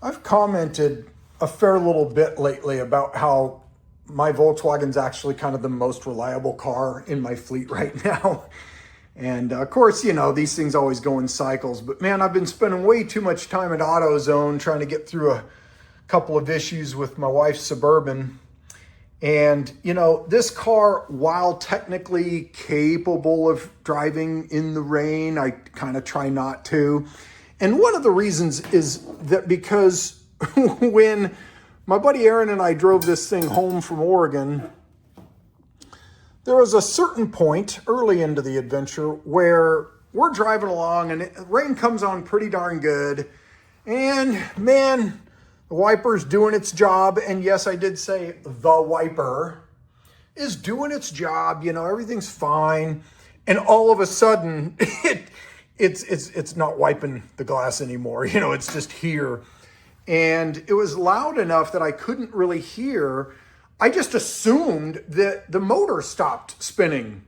I've commented a fair little bit lately about how my Volkswagen's actually kind of the most reliable car in my fleet right now. And of course, you know, these things always go in cycles, but man, I've been spending way too much time at AutoZone trying to get through a couple of issues with my wife's Suburban. And, you know, this car, while technically capable of driving in the rain, I kind of try not to. And one of the reasons is that because when my buddy Aaron and I drove this thing home from Oregon, there was a certain point early into the adventure where we're driving along and rain comes on pretty darn good. And man, the wiper's doing its job. And yes, I did say the wiper is doing its job. You know, everything's fine. And all of a sudden, it's not wiping the glass anymore. You know, it's just here. And it was loud enough that I couldn't really hear. I just assumed that the motor stopped spinning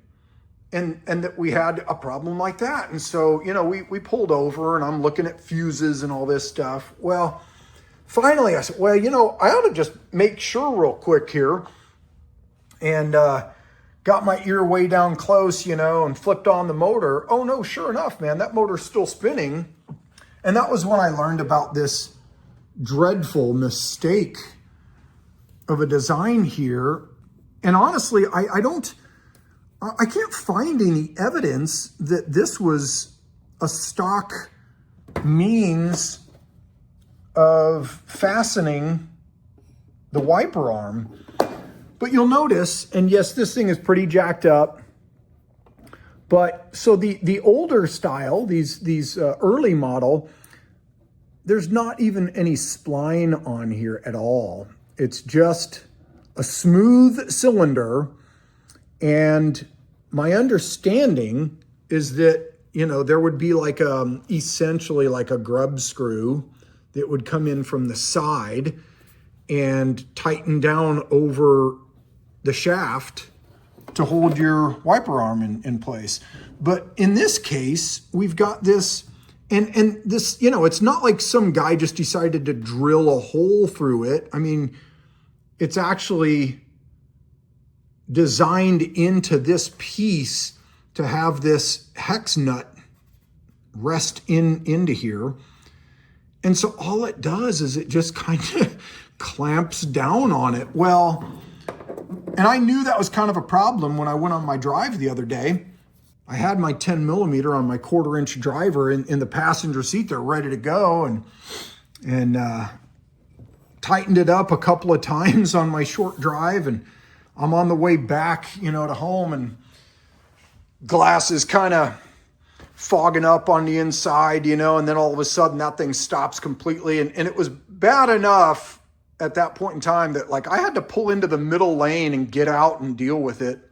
and that we had a problem like that. And so, you know, we pulled over and I'm looking at fuses and all this stuff. Well, finally I said, well, you know, I ought to just make sure real quick here. And got my ear way down close, you know, and flipped on the motor. Oh no, sure enough, man, that motor's still spinning. And that was when I learned about this dreadful mistake of a design here. And honestly, I can't find any evidence that this was a stock means of fastening the wiper arm. But you'll notice, and yes, this thing is pretty jacked up, but so the older style, these early model, there's not even any spline on here at all. It's just a smooth cylinder. And my understanding is that, you know, there would be like essentially like a grub screw that would come in from the side and tighten down over the shaft to hold your wiper arm in place. But in this case, we've got this, and this, you know, it's not like some guy just decided to drill a hole through it. I mean, it's actually designed into this piece to have this hex nut rest into here. And so all it does is it just kind of clamps down on it. Well, and I knew that was kind of a problem when I went on my drive the other day. I had my 10 millimeter on my 1/4 inch driver in the passenger seat there ready to go, and tightened it up a couple of times on my short drive, and I'm on the way back, you know, to home, and glass is kind of fogging up on the inside, you know, and then all of a sudden that thing stops completely. And it was bad enough at that point in time that like I had to pull into the middle lane and get out and deal with it.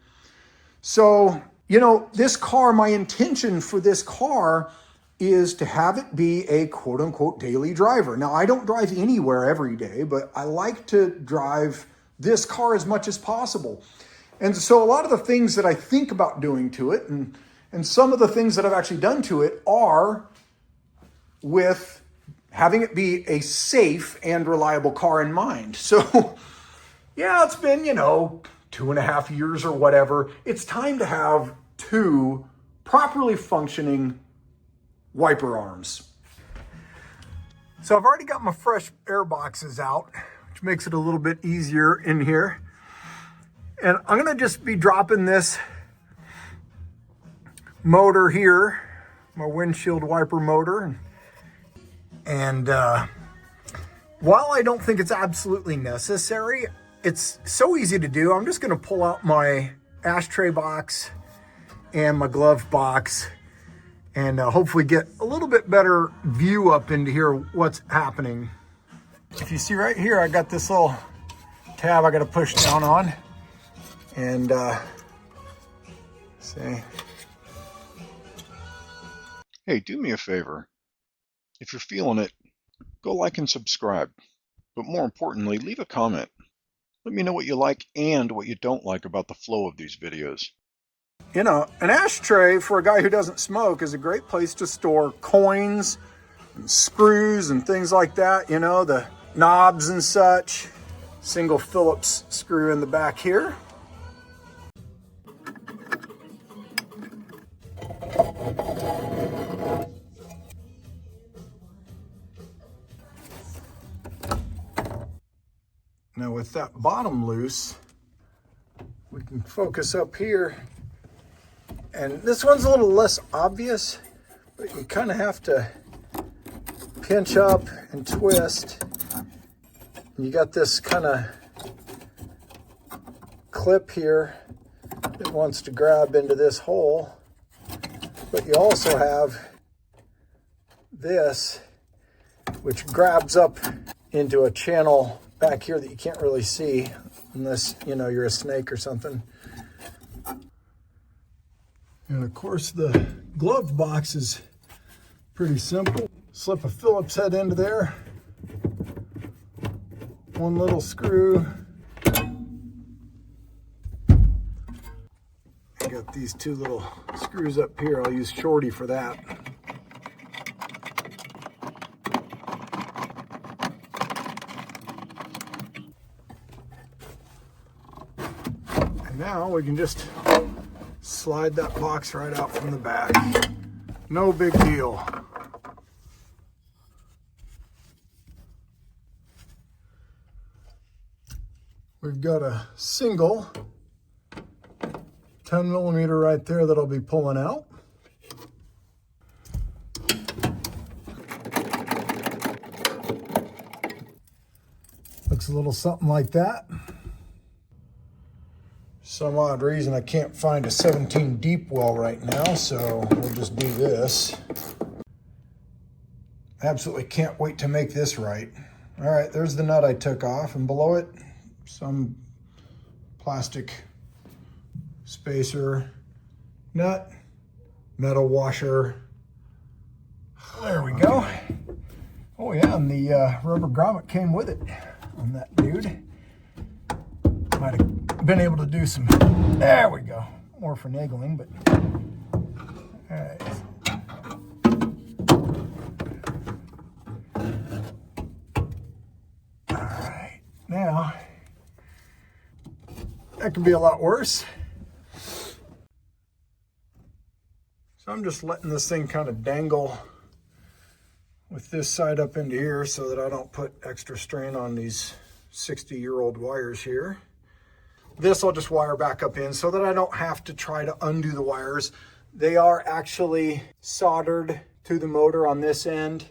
So, you know, this car, my intention for this car is to have it be a quote unquote daily driver. Now, I don't drive anywhere every day, but I like to drive this car as much as possible. And so a lot of the things that I think about doing to it and some of the things that I've actually done to it are with having it be a safe and reliable car in mind. So yeah, it's been, you know, 2.5 years or whatever. It's time to have 2 properly functioning wiper arms. So I've already got my fresh air boxes out, which makes it a little bit easier in here. And I'm gonna just be dropping this motor here, my windshield wiper motor. And while I don't think it's absolutely necessary, it's so easy to do. I'm just gonna pull out my ashtray box and my glove box and hopefully get a little bit better view up into here what's happening. If you see right here, I got this little tab I got to push down on, and say, Hey, do me a favor. If you're feeling it, go like and subscribe. But more importantly, leave a comment. Let me know what you like and what you don't like about the flow of these videos. You know, an ashtray for a guy who doesn't smoke is a great place to store coins, and screws and things like that, you know, the knobs and such. Single Phillips screw in the back here. Now with that bottom loose, we can focus up here. And this one's a little less obvious, but you kind of have to pinch up and twist. And you got this kind of clip here that wants to grab into this hole, but you also have this, which grabs up into a channel back here that you can't really see unless, you know, you're a snake or something. And of course the glove box is pretty simple. Slip a Phillips head into there, one little screw. I got these two little screws up here. I'll use Shorty for that. And now we can just slide that box right out from the back. No big deal. We've got a single 10 millimeter right there that I'll be pulling out. Looks a little something like that. Some odd reason I can't find a 17 deep well right now, so we'll just do this. Absolutely can't wait to make this right. All right, there's the nut I took off, and below it, some plastic spacer, nut, metal washer. There we go. Oh yeah, and the rubber grommet came with it on that dude. Might have been able to do some, there we go, more finagling, but all right. All right, now, that could be a lot worse. So I'm just letting this thing kind of dangle with this side up into here so that I don't put extra strain on these 60-year-old wires here. This I'll just wire back up in so that I don't have to try to undo the wires. They are actually soldered to the motor on this end.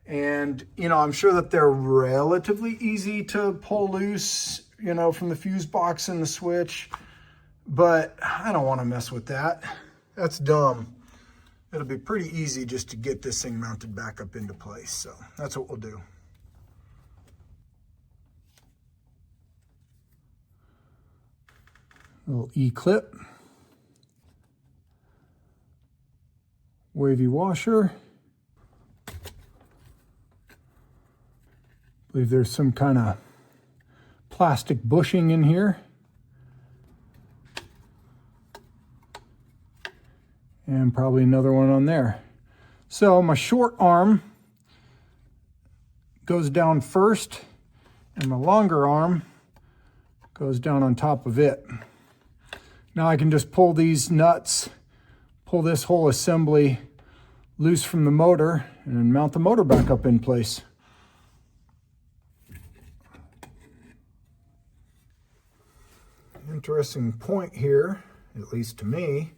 And, you know, I'm sure that they're relatively easy to pull loose, you know, from the fuse box and the switch. But I don't want to mess with that. That's dumb. It'll be pretty easy just to get this thing mounted back up into place. So that's what we'll do. Little E-clip, wavy washer. I believe there's some kind of plastic bushing in here. And probably another one on there. So my short arm goes down first, and my longer arm goes down on top of it. Now I can just pull these nuts, pull this whole assembly loose from the motor, and mount the motor back up in place. Interesting point here, at least to me.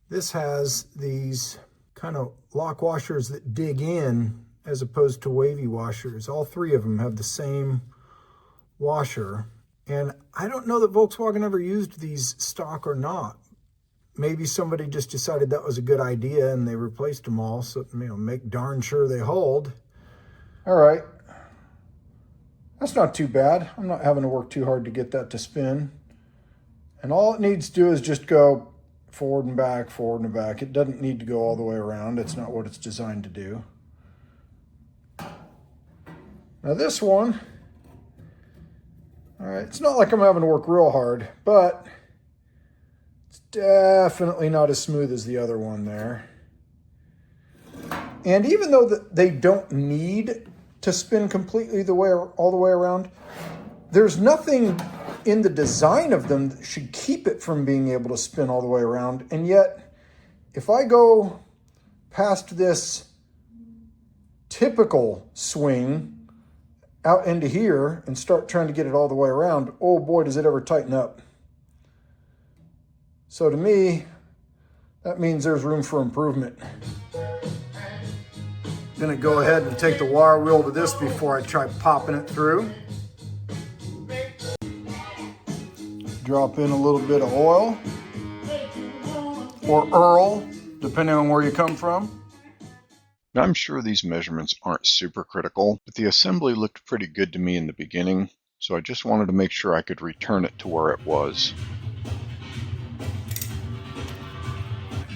This has these kind of lock washers that dig in as opposed to wavy washers. All three of them have the same washer. And I don't know that Volkswagen ever used these stock or not. Maybe somebody just decided that was a good idea and they replaced them all, so, you know, make darn sure they hold. All right. That's not too bad. I'm not having to work too hard to get that to spin. And all it needs to do is just go forward and back, forward and back. It doesn't need to go all the way around. It's not what it's designed to do. Now this one, all right, it's not like I'm having to work real hard, but it's definitely not as smooth as the other one there. And even though they don't need to spin completely all the way around, there's nothing in the design of them that should keep it from being able to spin all the way around. And yet, if I go past this typical swing out into here and start trying to get it all the way around, oh boy, does it ever tighten up. So to me, that means there's room for improvement. Gonna go ahead and take the wire wheel to this before I try popping it through. Drop in a little bit of oil, or Earl, depending on where you come from. Now, I'm sure these measurements aren't super critical, but the assembly looked pretty good to me in the beginning, so I just wanted to make sure I could return it to where it was.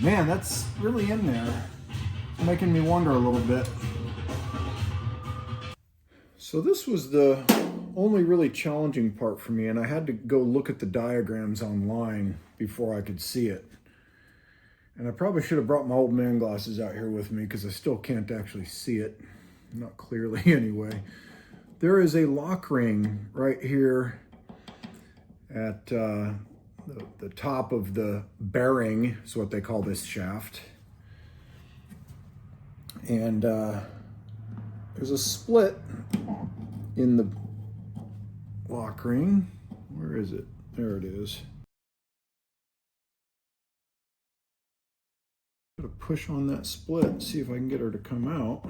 Man, that's really in there. It's making me wonder a little bit. So this was the only really challenging part for me, and I had to go look at the diagrams online before I could see it. And I probably should have brought my old man glasses out here with me because I still can't actually see it. Not clearly anyway. There is a lock ring right here at the top of the bearing, is what they call this shaft. And there's a split in the lock ring. Where is it? There it is. Gotta push on that split, see if I can get her to come out.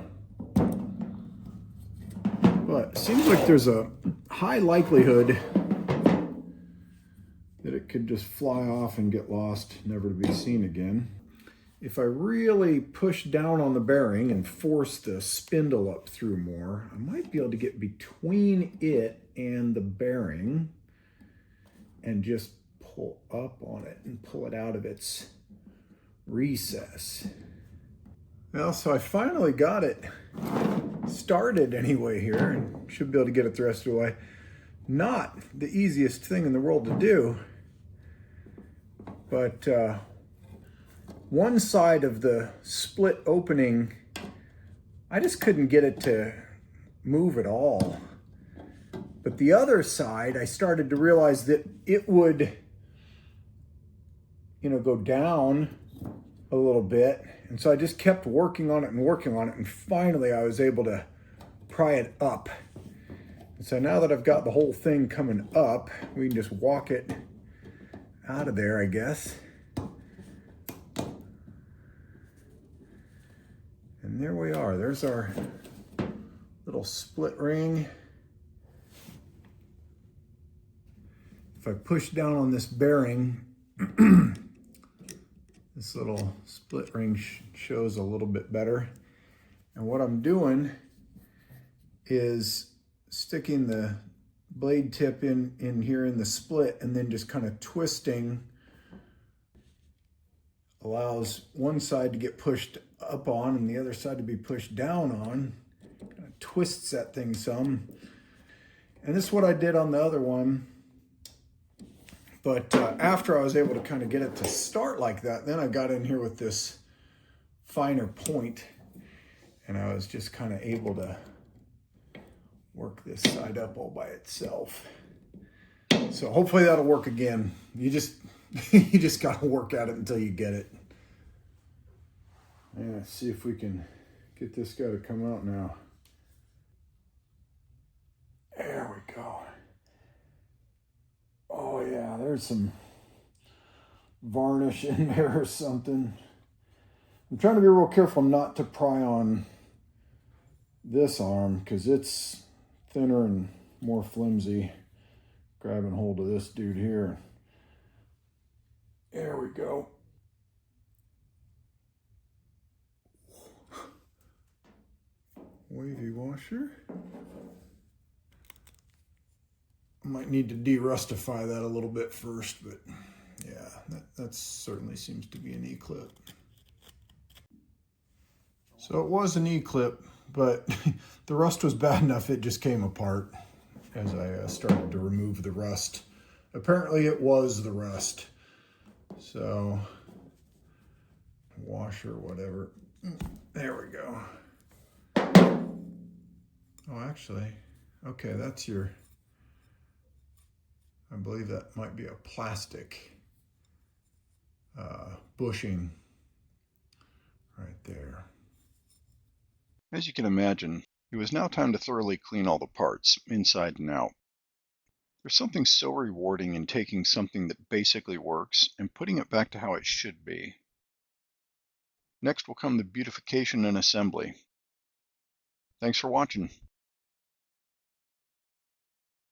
But it seems like there's a high likelihood that it could just fly off and get lost, never to be seen again. If I really push down on the bearing and force the spindle up through more, I might be able to get between it and the bearing and just pull up on it and pull it out of its recess. Well, so I finally got it started anyway here and should be able to get it the rest of the way. Not the easiest thing in the world to do, but one side of the split opening, I just couldn't get it to move at all. But the other side, I started to realize that it would, go down a little bit. And so I just kept working on it. And finally I was able to pry it up. And so now that I've got the whole thing coming up, we can just walk it out of there, I guess. And there we are. There's our little split ring. If I push down on this bearing, this little split ring shows a little bit better. And what I'm doing is sticking the blade tip in here in the split and then just kind of twisting. Allows one side to get pushed up on and the other side to be pushed down on. Kind of twists that thing some. And this is what I did on the other one. But after I was able to kind of get it to start like that, then I got in here with this finer point and I was just kind of able to work this side up all by itself. So hopefully that'll work again. You just got to work at it until you get it. Yeah, see if we can get this guy to come out now. There we go. Oh yeah, there's some varnish in there or something. I'm trying to be real careful not to pry on this arm because it's thinner and more flimsy. Grabbing hold of this dude here. There we go. Wavy washer. Might need to de-rustify that a little bit first, but yeah, that certainly seems to be an E-clip. So it was an E-clip, but the rust was bad enough it just came apart as I started to remove the rust. Apparently it was the rust. So, washer, whatever. There we go. Oh, actually, okay, that's your, I believe that might be a plastic bushing right there. As you can imagine, it was now time to thoroughly clean all the parts, inside and out. There's something so rewarding in taking something that basically works and putting it back to how it should be. Next will come the beautification and assembly. Thanks for watching.